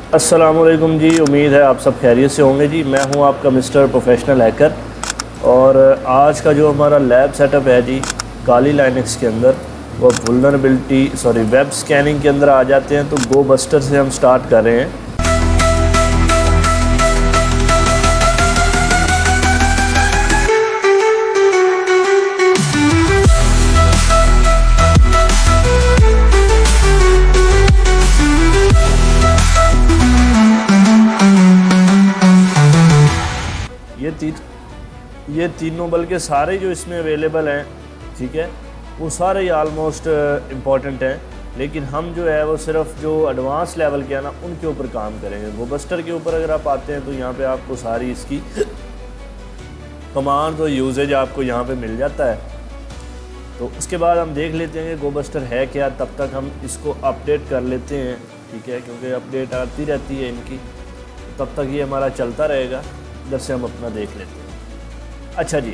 अस्सलामुअलैकुम जी, उम्मीद है आप सब खैरियत से होंगे जी। मैं हूं आपका मिस्टर प्रोफेशनल हैकर और आज का जो हमारा लैब सेटअप है जी काली लाइनक्स के अंदर, वो वेब स्कैनिंग के अंदर आ जाते हैं। तो गो बस्टर से हम स्टार्ट कर रहे हैं। ये तीनों बल्कि सारे जो इसमें अवेलेबल हैं, ठीक है, वो सारे ही आलमोस्ट इम्पॉर्टेंट हैं। लेकिन हम जो है वो सिर्फ जो एडवांस लेवल के हैं ना, उनके ऊपर काम करेंगे। वो बस्टर के ऊपर अगर आप आते हैं तो यहाँ पे आपको सारी इसकी कमांड और यूजेज आपको यहाँ पे मिल जाता है। तो उसके बाद हम देख लेते हैं कि गो बस्टर है क्या। तब तक हम इसको अपडेट कर लेते हैं, ठीक है, क्योंकि अपडेट आती रहती है इनकी। तो तब तक ये हमारा चलता रहेगा। इधर से हम अपना देख लेते हैं। अच्छा जी,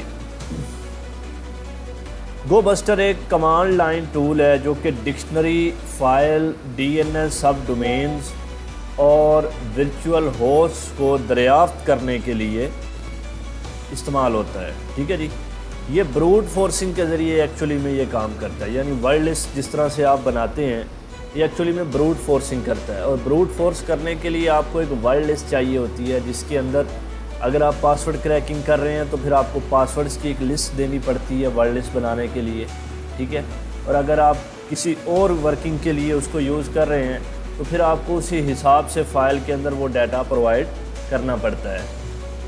गो बस्टर एक कमांड लाइन टूल है जो कि डिक्शनरी, फाइल, डीएनएस सब डोमेन्स और वर्चुअल होस्ट को दरियाफ्त करने के लिए इस्तेमाल होता है, ठीक है जी। ये ब्रूट फोर्सिंग के ज़रिए एक्चुअली में ये काम करता है, यानी वर्ड लिस्ट जिस तरह से आप बनाते हैं ये एक्चुअली में ब्रूट फोर्सिंग करता है। और ब्रूट फोर्स करने के लिए आपको एक वर्ड लिस्ट चाहिए होती है, जिसके अंदर अगर आप पासवर्ड क्रैकिंग कर रहे हैं तो फिर आपको पासवर्ड्स की एक लिस्ट देनी पड़ती है वर्ड लिस्ट बनाने के लिए, ठीक है। और अगर आप किसी और वर्किंग के लिए उसको यूज़ कर रहे हैं तो फिर आपको उसी हिसाब से फ़ाइल के अंदर वो डाटा प्रोवाइड करना पड़ता है।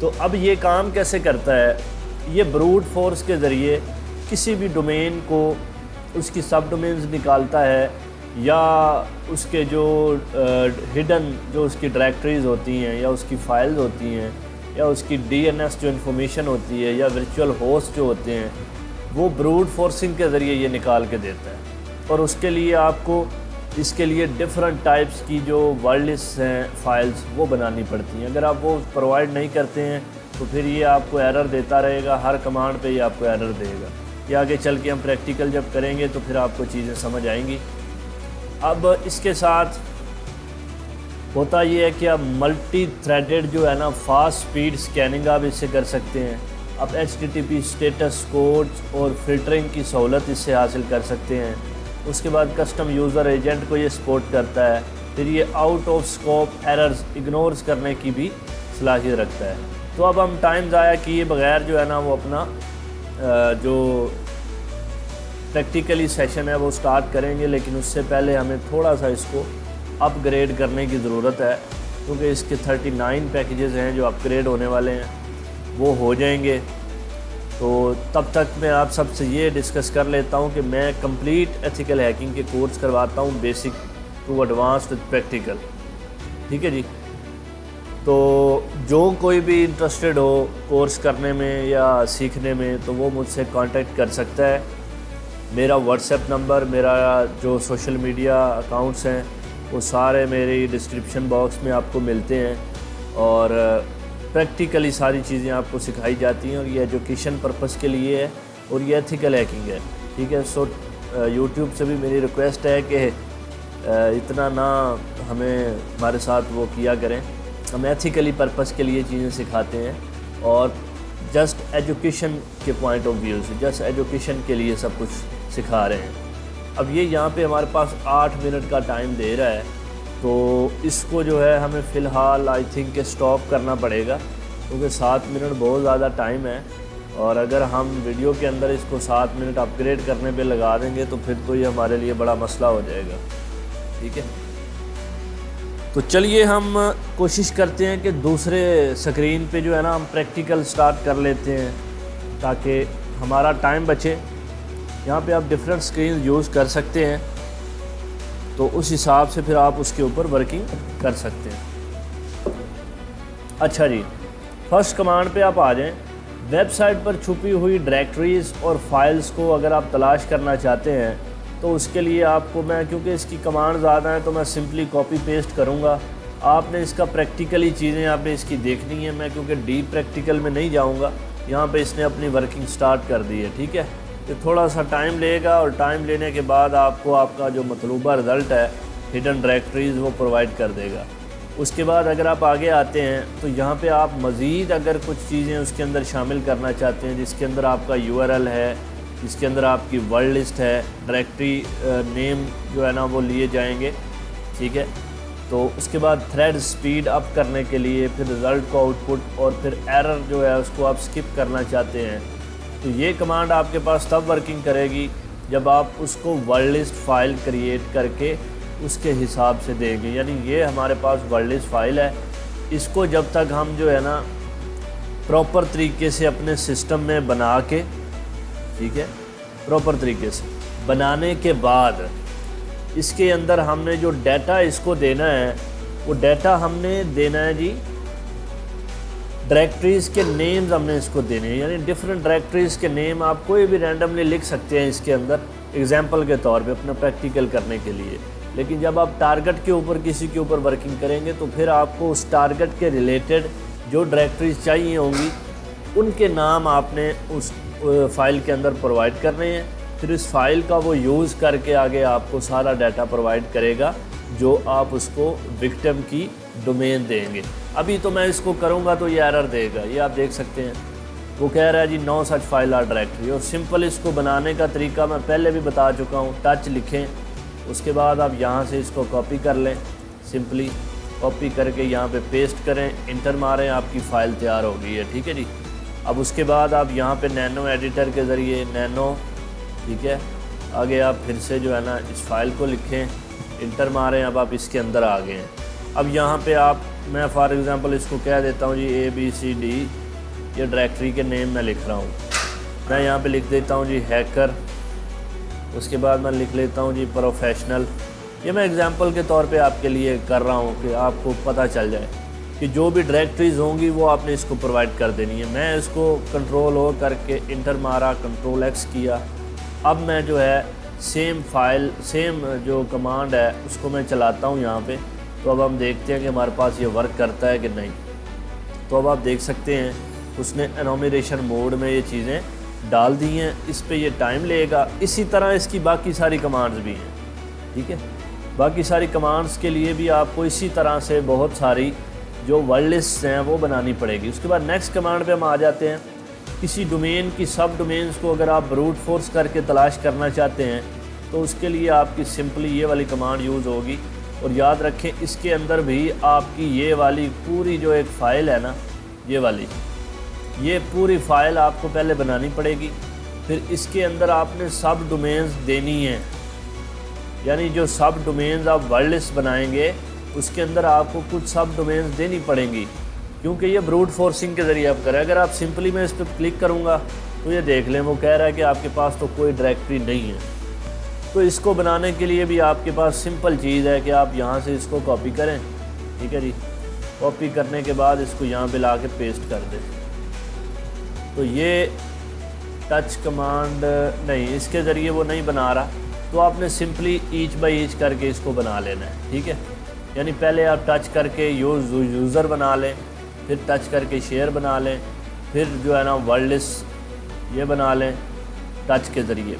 तो अब ये काम कैसे करता है, ये ब्रूट फोर्स के ज़रिए किसी भी डोमेन को उसकी सब डोमेन्स निकालता है, या उसके जो हिडन जो उसकी डायरेक्टरीज़ होती हैं, या उसकी फ़ाइल्स होती हैं, या उसकी डीएनएस जो इन्फॉर्मेशन होती है, या वर्चुअल होस्ट जो होते हैं, वो ब्रूट फोर्सिंग के ज़रिए ये निकाल के देता है। और उसके लिए आपको इसके लिए डिफरेंट टाइप्स की जो वर्ड लिस्ट हैं फाइल्स वो बनानी पड़ती हैं। अगर आप वो प्रोवाइड नहीं करते हैं तो फिर ये आपको एरर देता रहेगा, हर कमांड पे ये आपको एरर देगा। ये आगे चल के हम प्रैक्टिकल जब करेंगे तो फिर आपको चीज़ें समझ आएंगी। अब इसके साथ होता ये है कि आप मल्टी थ्रेडेड जो है ना फास्ट स्पीड स्कैनिंग आप इससे कर सकते हैं। आप HTTP स्टेटस कोड्स और फिल्टरिंग की सहूलत इससे हासिल कर सकते हैं। उसके बाद कस्टम यूज़र एजेंट को ये सपोर्ट करता है। फिर ये out of scope errors ignores करने की भी सलाहियत रखता है। तो अब हम टाइम ज़ाया किए बगैर जो है ना वो अपना जो प्रैक्टिकली सेशन है वो स्टार्ट करेंगे। लेकिन उससे पहले हमें थोड़ा सा इसको अपग्रेड करने की ज़रूरत है, क्योंकि इसके 39 पैकेजेस हैं जो अपग्रेड होने वाले हैं, वो हो जाएंगे। तो तब तक मैं आप सबसे ये डिस्कस कर लेता हूँ कि मैं कंप्लीट एथिकल हैकिंग के कोर्स करवाता हूँ, basic to advanced with practical, ठीक है जी। तो जो कोई भी इंटरेस्टेड हो कोर्स करने में या सीखने में तो वो मुझसे कांटेक्ट कर सकता है। मेरा व्हाट्सएप नंबर, मेरा जो सोशल मीडिया अकाउंट्स हैं वो सारे मेरे डिस्क्रिप्शन बॉक्स में आपको मिलते हैं। और प्रैक्टिकली सारी चीज़ें आपको सिखाई जाती हैं, और ये एजुकेशन पर्पस के लिए है और ये एथिकल हैकिंग है, ठीक है। सो यूट्यूब से भी मेरी रिक्वेस्ट है कि इतना ना हमें हमारे साथ वो किया करें। हम एथिकली पर्पस के लिए चीज़ें सिखाते हैं और जस्ट एजुकेशन के पॉइंट ऑफ व्यू से, जस्ट एजुकेशन के लिए सब कुछ सिखा रहे हैं। अब ये यहाँ पे हमारे पास 8 मिनट का टाइम दे रहा है, तो इसको जो है हमें फ़िलहाल आई थिंक के स्टॉप करना पड़ेगा, क्योंकि 7 मिनट बहुत ज़्यादा टाइम है। और अगर हम वीडियो के अंदर इसको 7 मिनट अपग्रेड करने पे लगा देंगे तो फिर तो ये हमारे लिए बड़ा मसला हो जाएगा, ठीक है। तो चलिए हम कोशिश करते हैं कि दूसरे स्क्रीन पे जो है ना हम प्रैक्टिकल स्टार्ट कर लेते हैं, ताकि हमारा टाइम बचे। यहाँ पे आप डिफरेंट स्क्रीन यूज़ कर सकते हैं, तो उस हिसाब से फिर आप उसके ऊपर वर्किंग कर सकते हैं। अच्छा जी, फर्स्ट कमांड पे आप आ जाएं। वेबसाइट पर छुपी हुई डायरेक्टरीज़ और फाइल्स को अगर आप तलाश करना चाहते हैं तो उसके लिए आपको मैं, क्योंकि इसकी कमांड ज़्यादा है तो मैं सिंपली कॉपी पेस्ट करूँगा। आपने इसका प्रैक्टिकली चीज़ें आपने इसकी देखनी है। मैं क्योंकि डीप प्रैक्टिकल में नहीं जाऊँगा, यहाँ पे इसने अपनी वर्किंग स्टार्ट कर दी है, ठीक है। ये थोड़ा सा टाइम लेगा और टाइम लेने के बाद आपको आपका जो मतलूबा रिज़ल्ट है हिडन डायरेक्टरीज़ वो प्रोवाइड कर देगा। उसके बाद अगर आप आगे आते हैं तो यहाँ पे आप मज़ीद अगर कुछ चीज़ें उसके अंदर शामिल करना चाहते हैं, जिसके अंदर आपका URL है, जिसके अंदर आपकी वर्ड लिस्ट है, डायरेक्टरी नेम जो है ना वो लिए जाएंगे, ठीक है। तो उसके बाद थ्रेड स्पीड अप करने के लिए फिर रिज़ल्ट को आउटपुट और फिर एरर जो है उसको आप स्किप करना चाहते हैं, तो ये कमांड आपके पास तब वर्किंग करेगी जब आप उसको वर्ड लिस्ट फ़ाइल क्रिएट करके उसके हिसाब से देंगे। यानी ये हमारे पास वर्ड लिस्ट फ़ाइल है, इसको जब तक हम जो है ना प्रॉपर तरीके से अपने सिस्टम में बना के, ठीक है, प्रॉपर तरीके से बनाने के बाद इसके अंदर हमने जो डाटा इसको देना है वो डाटा हमने देना है जी डायरेक्टरीज़ के नेम्स हमने इसको देने हैं। यानी डिफरेंट डायरेक्टरीज़ के नेम आप कोई भी रैंडमली लिख सकते हैं इसके अंदर एग्जांपल के तौर पे अपना प्रैक्टिकल करने के लिए। लेकिन जब आप टारगेट के ऊपर किसी के ऊपर वर्किंग करेंगे तो फिर आपको उस टारगेट के रिलेटेड जो डायरेक्टरीज चाहिए होंगी उनके नाम आपने उस फाइल के अंदर प्रोवाइड करने हैं। फिर इस फाइल का वो यूज़ करके आगे आपको सारा डाटा प्रोवाइड करेगा जो आप उसको विक्टिम की डोमेन देंगे। अभी तो मैं इसको करूँगा तो ये एरर देगा, ये आप देख सकते हैं। वो कह रहा है जी no such file or directory. और सिंपल इसको बनाने का तरीका मैं पहले भी बता चुका हूँ। टच लिखें, उसके बाद आप यहाँ से इसको कॉपी कर लें, सिंपली कॉपी करके यहाँ पे पेस्ट करें, इंटर मारें, आपकी फ़ाइल तैयार हो गई है, ठीक है जी। अब उसके बाद आप यहाँ पे नैनो एडिटर के ज़रिए नैनो, ठीक है, आगे आप फिर से जो है ना इस फाइल को लिखें, इंटर मारें, अब आप इसके अंदर आ गए हैं। अब यहाँ पे आप, मैं फॉर एग्ज़ाम्पल इसको कह देता हूँ जी ABCD, ये डायरेक्टरी के नेम मैं लिख रहा हूँ। मैं यहाँ पे लिख देता हूँ जी हैकर, उसके बाद मैं लिख लेता हूँ जी प्रोफेशनल। ये मैं एग्ज़ाम्पल के तौर पे आपके लिए कर रहा हूँ कि आपको पता चल जाए कि जो भी डायरेक्टरीज़ होंगी वो आपने इसको प्रोवाइड कर देनी है। मैं इसको कंट्रोल-O करके इंटर मारा, कंट्रोल-X किया। अब मैं जो है सेम फाइल, सेम जो कमांड है उसको मैं चलाता हूँ यहाँ पे। तो अब हम देखते हैं कि हमारे पास ये वर्क करता है कि नहीं। तो अब आप देख सकते हैं उसने एनोमिनेशन मोड में ये चीज़ें डाल दी हैं। इस पे ये टाइम लेगा। इसी तरह इसकी बाकी सारी कमांड्स भी हैं, ठीक है। बाकी सारी कमांड्स के लिए भी आपको इसी तरह से बहुत सारी जो वर्ड लिस्ट हैं वो बनानी पड़ेगी। उसके बाद नेक्स्ट कमांड पे हम आ जाते हैं। किसी डोमेन की सब डोमेन्स को अगर आप ब्रूट फोर्स करके तलाश करना चाहते हैं तो उसके लिए आपकी सिंपली ये वाली कमांड यूज़ होगी। और याद रखें इसके अंदर भी आपकी ये वाली पूरी जो एक फ़ाइल है ना, ये वाली, ये पूरी फ़ाइल आपको पहले बनानी पड़ेगी। फिर इसके अंदर आपने सब डोमेन्स देनी है। यानी जो सब डोमेन्स आप वर्ड लिस्ट बनाएंगे उसके अंदर आपको कुछ सब डोमेन्स देनी पड़ेंगी, क्योंकि ये ब्रूट फोर्सिंग के ज़रिए आप करें। अगर आप सिंपली मैं इस पर क्लिक करूँगा तो ये देख लें वो कह रहा है कि आपके पास तो कोई डायरेक्टरी नहीं है। तो इसको बनाने के लिए भी आपके पास सिंपल चीज़ है कि आप यहाँ से इसको कॉपी करें, ठीक है जी। कॉपी करने के बाद इसको यहाँ पे ला के पेस्ट कर दें। तो ये टच कमांड नहीं, इसके ज़रिए वो नहीं बना रहा, तो आपने सिंपली ईच बाई ईच करके इसको बना लेना है, ठीक है। यानी पहले आप टच करके यूज़र बना लें, फिर टच करके शेयर बना लें, फिर जो है ना वर्ड लिस्ट ये बना लें टच के ज़रिए।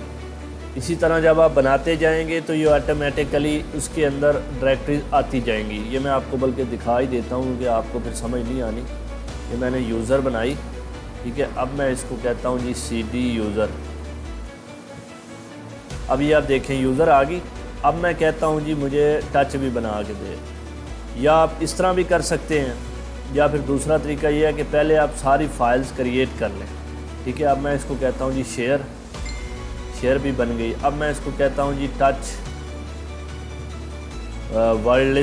इसी तरह जब आप बनाते जाएंगे तो ये ऑटोमेटिकली उसके अंदर डायरेक्टरीज आती जाएंगी। ये मैं आपको बल्कि दिखा ही देता हूँ क्योंकि आपको फिर समझ नहीं आनी। ये मैंने यूज़र बनाई, ठीक है। अब मैं इसको कहता हूँ जी CD यूज़र। अब ये आप देखें यूज़र आ गई। अब मैं कहता हूँ जी मुझे टच भी बना के दे। या आप इस तरह भी कर सकते हैं, या फिर दूसरा तरीका ये है कि पहले आप सारी फाइल्स क्रिएट कर लें, ठीक है। अब मैं इसको कहता हूँ जी शेयर, शेयर भी बन गई। अब मैं इसको कहता हूँ जी टच वर्ड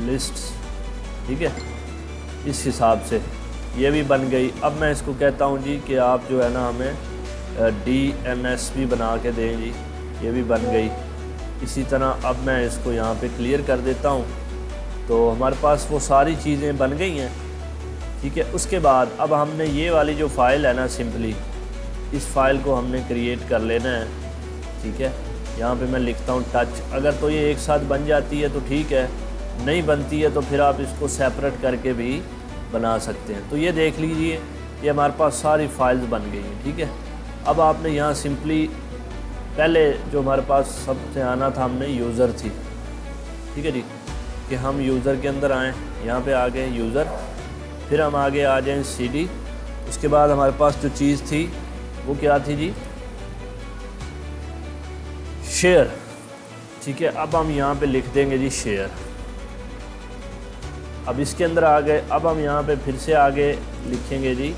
लिस्ट्स, ठीक है। इस हिसाब से ये भी बन गई। अब मैं इसको कहता हूँ जी कि आप जो है ना हमें DNS भी बना के दें जी, ये भी बन गई। इसी तरह अब मैं इसको यहाँ पे क्लियर कर देता हूँ। तो हमारे पास वो सारी चीज़ें बन गई हैं, ठीक है। उसके बाद अब हमने ये वाली जो फ़ाइल है ना, सिंपली इस फाइल को हमने क्रिएट कर लेना है, ठीक है। यहाँ पे मैं लिखता हूँ टच। अगर तो ये एक साथ बन जाती है तो ठीक है, नहीं बनती है तो फिर आप इसको सेपरेट करके भी बना सकते हैं। तो ये देख लीजिए ये हमारे पास सारी फाइल्स बन गई हैं, ठीक है। अब आपने यहाँ सिंपली पहले जो हमारे पास सबसे आना था हमने यूज़र थी, ठीक है जी। कि हम यूज़र के अंदर आएँ, यहाँ पे आ गए यूज़र, फिर हम आगे आ जाएं CD। उसके बाद हमारे पास जो चीज़ थी वो क्या थी जी, शेयर। ठीक है, अब हम यहाँ पे लिख देंगे जी शेयर। अब इसके अंदर आ गए, अब हम यहाँ पे फिर से आगे लिखेंगे जी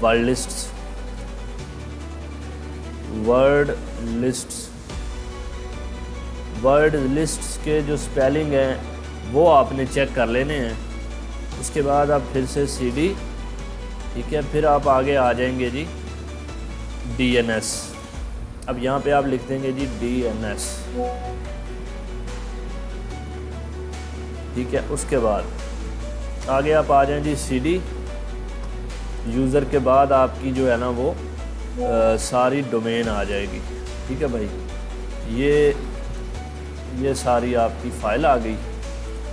वर्ड लिस्ट्स। वर्ड लिस्ट्स के जो स्पेलिंग हैं वो आपने चेक कर लेने हैं। उसके बाद आप फिर से CD, ठीक है, फिर आप आगे आ जाएंगे जी DNS। अब यहाँ पे आप लिख देंगे जी DNS, ठीक है। उसके बाद आगे आप आ जाएं जी CD। यूज़र के बाद आपकी जो है ना वो सारी डोमेन आ जाएगी, ठीक है भाई। ये सारी आपकी फ़ाइल आ गई।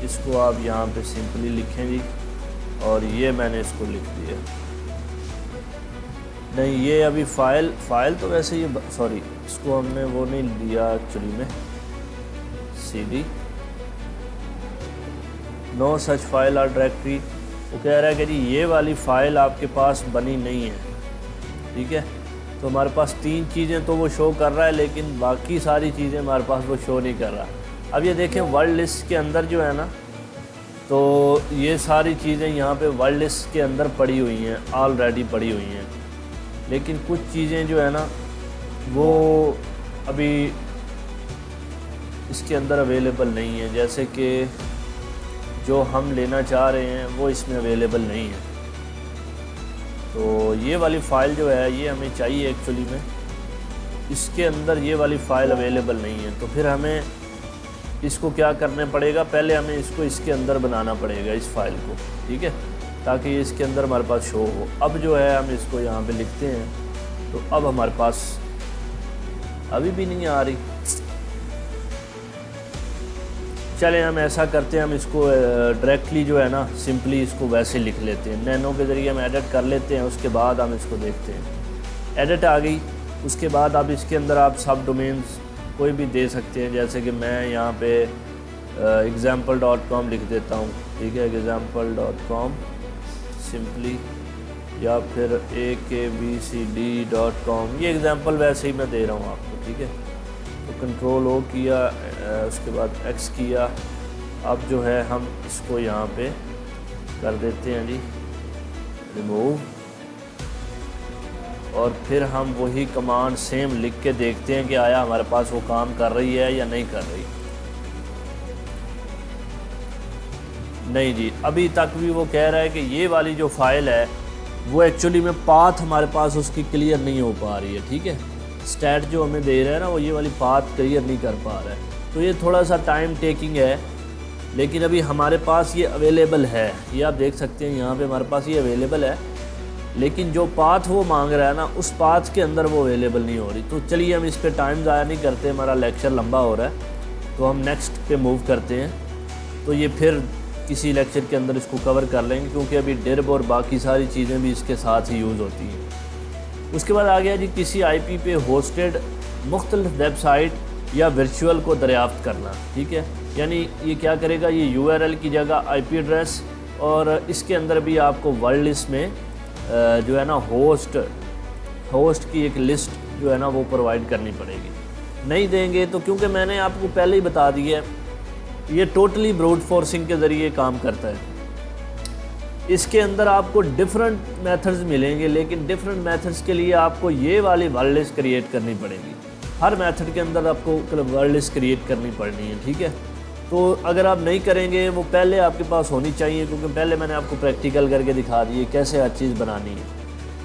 इसको आप यहाँ पे सिंपली लिखें जी, और ये मैंने इसको लिख दिया। नहीं, ये अभी फ़ाइल तो वैसे ये सॉरी, इसको हमने वो नहीं दिया एक्चुअली में। CD नो सच फाइल और डायरेक्टरी। वो कह रहा है कि जी ये वाली फ़ाइल आपके पास बनी नहीं है, ठीक है। तो हमारे पास 3 चीज़ें तो वो शो कर रहा है, लेकिन बाकी सारी चीज़ें हमारे पास वो शो नहीं कर रहा। अब ये देखें वर्ड लिस्ट के अंदर जो है ना, तो ये सारी चीज़ें यहाँ पे वर्ड लिस्ट के अंदर पड़ी हुई हैं, ऑलरेडी पड़ी हुई हैं। लेकिन कुछ चीज़ें जो है ना वो अभी इसके अंदर अवेलेबल नहीं है, जैसे कि जो हम लेना चाह रहे हैं वो इसमें अवेलेबल नहीं है। तो ये वाली फ़ाइल जो है ये हमें चाहिए एक्चुअली में, इसके अंदर ये वाली फ़ाइल अवेलेबल नहीं है। तो फिर हमें इसको क्या करना पड़ेगा, पहले हमें इसको इसके अंदर बनाना पड़ेगा इस फ़ाइल को, ठीक है, ताकि ये इसके अंदर हमारे पास शो हो। अब जो है हम इसको यहाँ पे लिखते हैं, तो अब हमारे पास अभी भी नहीं आ रही। चलें हम ऐसा करते हैं, हम इसको डायरेक्टली जो है ना सिंपली इसको वैसे लिख लेते हैं, नैनो के ज़रिए हम एडिट कर लेते हैं। उसके बाद हम इसको देखते हैं। एडिट आ गई। उसके बाद आप इसके अंदर आप सब डोमेन्स कोई भी दे सकते हैं, जैसे कि मैं यहाँ पे example.com लिख देता हूँ, ठीक है, example.com सिंपली, या फिर akbcd.com। ये एग्ज़ाम्पल वैसे ही मैं दे रहा हूँ आपको, ठीक है। तो कंट्रोल O किया, उसके बाद X किया। अब जो है हम इसको यहाँ पे कर देते हैं जी रिमूव, और फिर हम वही कमांड सेम लिख के देखते हैं कि आया हमारे पास वो काम कर रही है या नहीं कर रही। नहीं जी, अभी तक भी वो कह रहा है कि ये वाली जो फ़ाइल है वो एक्चुअली में पाथ हमारे पास उसकी क्लियर नहीं हो पा रही है, ठीक है। स्टैट जो हमें दे रहा है ना वो ये वाली पाथ क्लियर नहीं कर पा रहा है, तो ये थोड़ा सा टाइम टेकिंग है। लेकिन अभी हमारे पास ये अवेलेबल है, ये आप देख सकते हैं यहाँ पे हमारे पास ये अवेलेबल है, लेकिन जो पाथ वो मांग रहा है ना उस पाथ के अंदर वो अवेलेबल नहीं हो रही। तो चलिए हम इस पर टाइम ज़ाया नहीं करते, हमारा लेक्चर लंबा हो रहा है, तो हम नेक्स्ट पे मूव करते हैं। तो ये फिर किसी लेक्चर के अंदर इसको कवर कर लेंगे, क्योंकि अभी डिरब और बाकी सारी चीज़ें भी इसके साथ ही यूज़ होती हैं। उसके बाद आ गया जी किसी IP पे होस्टेड मुख्तलिफ वेबसाइट या वर्चुअल को दरियाफ्त करना, ठीक है। यानी ये क्या करेगा, ये URL की जगह IP एड्रेस, और इसके अंदर भी आपको वर्ड लिस्ट में जो है ना होस्ट की एक लिस्ट जो है ना वो प्रोवाइड करनी पड़ेगी। नहीं देंगे तो, क्योंकि मैंने आपको पहले ही बता दिया है ये टोटली ब्रूट फोर्सिंग के ज़रिए काम करता है। इसके अंदर आपको डिफरेंट मेथड्स मिलेंगे, लेकिन डिफरेंट मेथड्स के लिए आपको ये वाली वर्ड लिस्ट क्रिएट करनी पड़ेगी। हर मेथड के अंदर आपको वर्ड लिस्ट क्रिएट करनी पड़नी है, ठीक है। तो अगर आप नहीं करेंगे, वो पहले आपके पास होनी चाहिए, क्योंकि पहले मैंने आपको प्रैक्टिकल करके दिखा दिए कैसे हर चीज़ बनानी है।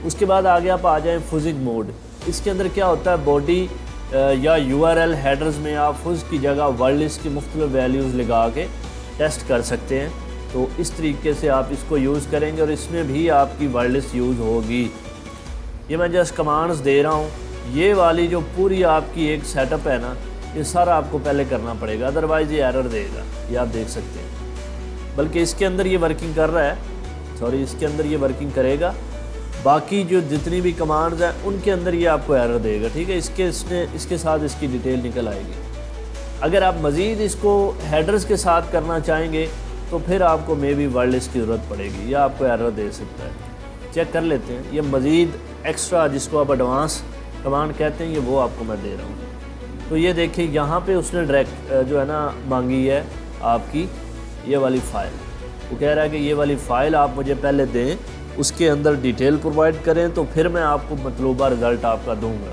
उसके बाद आगे आप आ जाएँ फुजिंग मोड। इसके अंदर क्या होता है, बॉडी या URL हेडर्स में आप फुज की जगह वर्ड लिस्ट की मुख्तलिफ वैल्यूज़ लगा के टेस्ट कर सकते हैं। तो इस तरीके से आप इसको यूज़ करेंगे और इसमें भी आपकी वर्ड लिस्ट यूज़ होगी। ये मैं जस्ट कमांड्स दे रहा हूँ। ये वाली जो पूरी आपकी एक सेटअप है ना, ये सारा आपको पहले करना पड़ेगा, अदरवाइज़ ये एरर देगा, ये आप देख सकते हैं। बल्कि इसके अंदर ये वर्किंग कर रहा है, सॉरी इसके अंदर ये वर्किंग करेगा, बाकी जो जितनी भी कमांड्स हैं उनके अंदर ये आपको एरर देगा, ठीक है। इसके साथ इसकी डिटेल निकल आएगी। अगर आप मज़ीद इसको हेडर्स के साथ करना चाहेंगे तो फिर आपको मे बी वर्ड लिस्ट की ज़रूरत पड़ेगी या आपको एरर दे सकता है। चेक कर लेते हैं। ये मज़ीद एक्स्ट्रा जिसको आप एडवांस कमांड कहते हैं, ये वो आपको मैं दे रहा हूँ। तो ये देखिए यहाँ पे उसने डायरेक्ट जो है ना मांगी है आपकी ये वाली फ़ाइल। वो कह रहा है कि ये वाली फ़ाइल आप मुझे पहले दें, उसके अंदर डिटेल प्रोवाइड करें तो फिर मैं आपको मतलूबा रिज़ल्ट आपका दूँगा।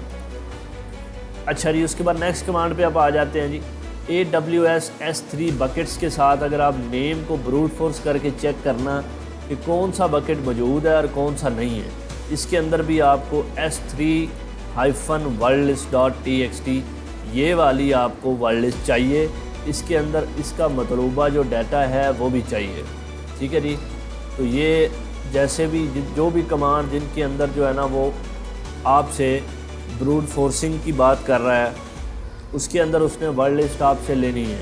अच्छा जी, उसके बाद नेक्स्ट कमांड पे आप आ जाते हैं जी। AWS S3 बकेट्स के साथ अगर आप नेम को ब्रूट फोर्स करके चेक करना कि कौन सा बकेट मौजूद है और कौन सा नहीं है, इसके अंदर भी आपको S3-worldlist.txt ये वाली आपको वर्ड लिस्ट चाहिए। इसके अंदर इसका मतलूबा जो डाटा है वो भी चाहिए। ठीक है जी। तो ये जैसे भी जो भी कमांड जिनके अंदर जो है ना वो आपसे ब्रूट फोर्सिंग की बात कर रहा है, उसके अंदर उसने वर्ड लिस्ट आपसे लेनी है।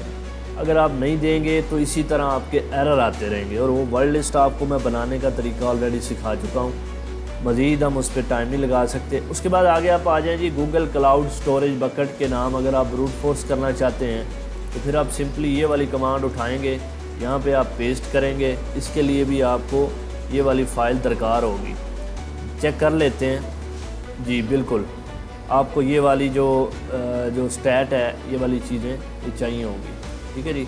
अगर आप नहीं देंगे तो इसी तरह आपके एरर आते रहेंगे। और वो वर्ड लिस्ट आपको मैं बनाने का तरीका ऑलरेडी सिखा चुका हूँ, मज़ीद हम उस पर टाइम नहीं लगा सकते। उसके बाद आगे आप आ जाएँ जी। गूगल क्लाउड स्टोरेज बकेट के नाम अगर आप ब्रूट फोर्स करना चाहते हैं तो फिर आप सिंपली ये वाली कमांड उठाएँगे, यहाँ पर आप पेस्ट करेंगे। इसके लिए भी आपको ये वाली फ़ाइल दरकार होगी। चेक कर लेते हैं जी। बिल्कुल आपको ये वाली जो स्टैट है, ये वाली चीज़ें ये चाहिए होंगी। ठीक है जी।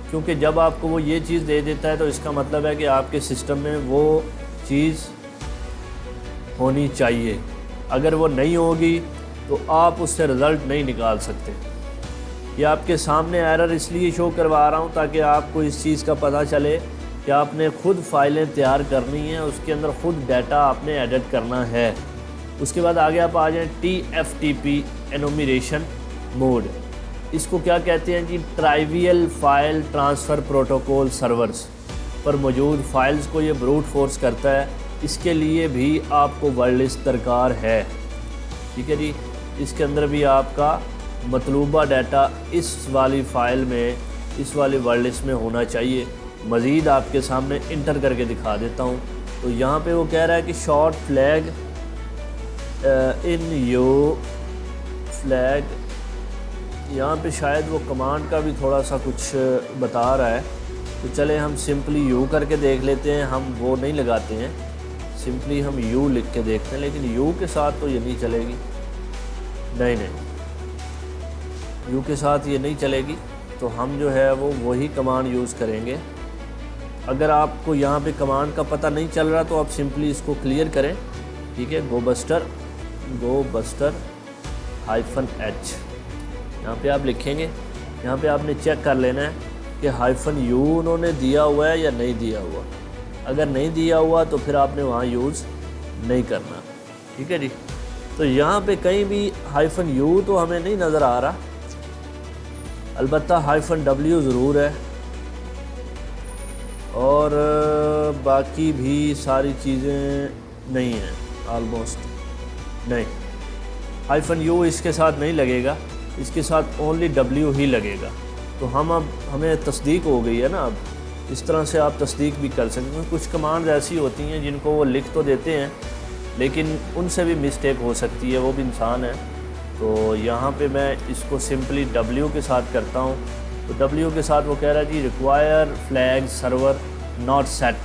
क्योंकि जब आपको वो ये चीज़ दे देता है तो इसका मतलब है कि आपके सिस्टम में वो चीज़ होनी चाहिए। अगर वो नहीं होगी तो आप उससे रिज़ल्ट नहीं निकाल सकते। ये आपके सामने एरर इसलिए शो करवा रहा हूँ ताकि आपको इस चीज़ का पता चले कि आपने ख़ुद फ़ाइलें तैयार करनी है, उसके अंदर ख़ुद डाटा आपने एडिट करना है। उसके बाद आगे आप आ जाएँ TFTP एनुमरेशन मोड। इसको क्या कहते हैं जी? Trivial file transfer protocol servers पर मौजूद फ़ाइल्स को ये ब्रूट फोर्स करता है। इसके लिए भी आपको वर्ड लिस्ट दरकार है। ठीक है जी। इसके अंदर भी आपका मतलूबा डाटा इस वाली फ़ाइल में, इस वाली वर्ड लिस्ट में होना चाहिए। मज़ीद आपके सामने इंटर करके दिखा देता हूँ। तो यहाँ पे वो कह रहा है कि short flag in yo flag, यहाँ पे शायद वो कमांड का भी थोड़ा सा कुछ बता रहा है। तो चले हम सिंपली यू करके देख लेते हैं। हम वो नहीं लगाते हैं, सिंपली हम यू लिख के देखते हैं। लेकिन यू के साथ तो ये नहीं चलेगी। नहीं, यू के साथ ये नहीं चलेगी। तो हम जो है वो वही कमांड यूज़ करेंगे। अगर आपको यहाँ पे कमांड का पता नहीं चल रहा तो आप सिंपली इसको क्लियर करें। ठीक है। गो बस्टर -h यहाँ पे आप लिखेंगे। यहाँ पे आपने चेक कर लेना है कि -u उन्होंने दिया हुआ है या नहीं दिया हुआ। अगर नहीं दिया हुआ तो फिर आपने वहाँ यूज़ नहीं करना। ठीक है जी। तो यहाँ पे कहीं भी -u तो हमें नहीं नज़र आ रहा, अलबत्ता -w ज़रूर है। और बाकी भी सारी चीज़ें नहीं हैं, ऑलमोस्ट नहीं। -u इसके साथ नहीं लगेगा, इसके साथ ओनली w ही लगेगा। तो हम अब हमें तस्दीक हो गई है ना। अब इस तरह से आप तस्दीक भी कर सकते हैं। कुछ कमांड ऐसी होती हैं जिनको वो लिख तो देते हैं लेकिन उनसे भी मिस्टेक हो सकती है, वो भी इंसान है। तो यहाँ पे मैं इसको सिंपली w के साथ करता हूँ। तो w के साथ वो कह रहा है जी require flag server not set.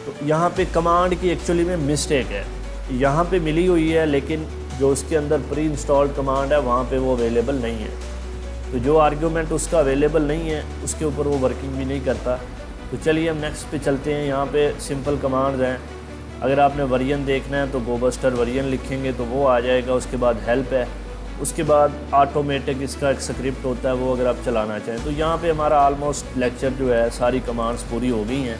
तो यहाँ पे कमांड की एक्चुअली में मिस्टेक है, यहाँ पे मिली हुई है लेकिन जो उसके अंदर प्री इंस्टॉल्ड कमांड है वहाँ पे वो अवेलेबल नहीं है। तो जो आर्ग्यूमेंट उसका अवेलेबल नहीं है उसके ऊपर वो वर्किंग भी नहीं करता। तो चलिए हम नेक्स्ट पे चलते हैं। यहाँ पे सिंपल कमांड्स हैं। अगर आपने वर्जन देखना है तो गोबस्टर वर्जन लिखेंगे तो वो आ जाएगा। उसके बाद हेल्प है, उसके बाद ऑटोमेटिक इसका एक स्क्रिप्ट होता है, वो अगर आप चलाना चाहें। तो यहाँ पे हमारा आलमोस्ट लेक्चर जो है सारी कमांड्स पूरी हो गई हैं।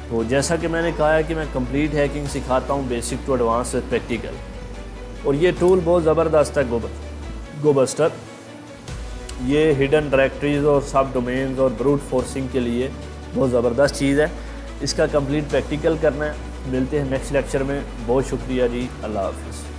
तो जैसा कि मैंने कहा है कि मैं कंप्लीट हैकिंग सिखाता हूँ, बेसिक टू एडवांस प्रैक्टिकल। और ये टूल बहुत ज़बरदस्त है गोबस्टर। ये हिडन डायरेक्टरीज और सब डोमेन्स और ब्रूट फोर्सिंग के लिए बहुत ज़बरदस्त चीज़ है। इसका कंप्लीट प्रैक्टिकल करना है। मिलते हैं नेक्स्ट लेक्चर में। बहुत शुक्रिया जी। अल्लाह हाफ़िज़।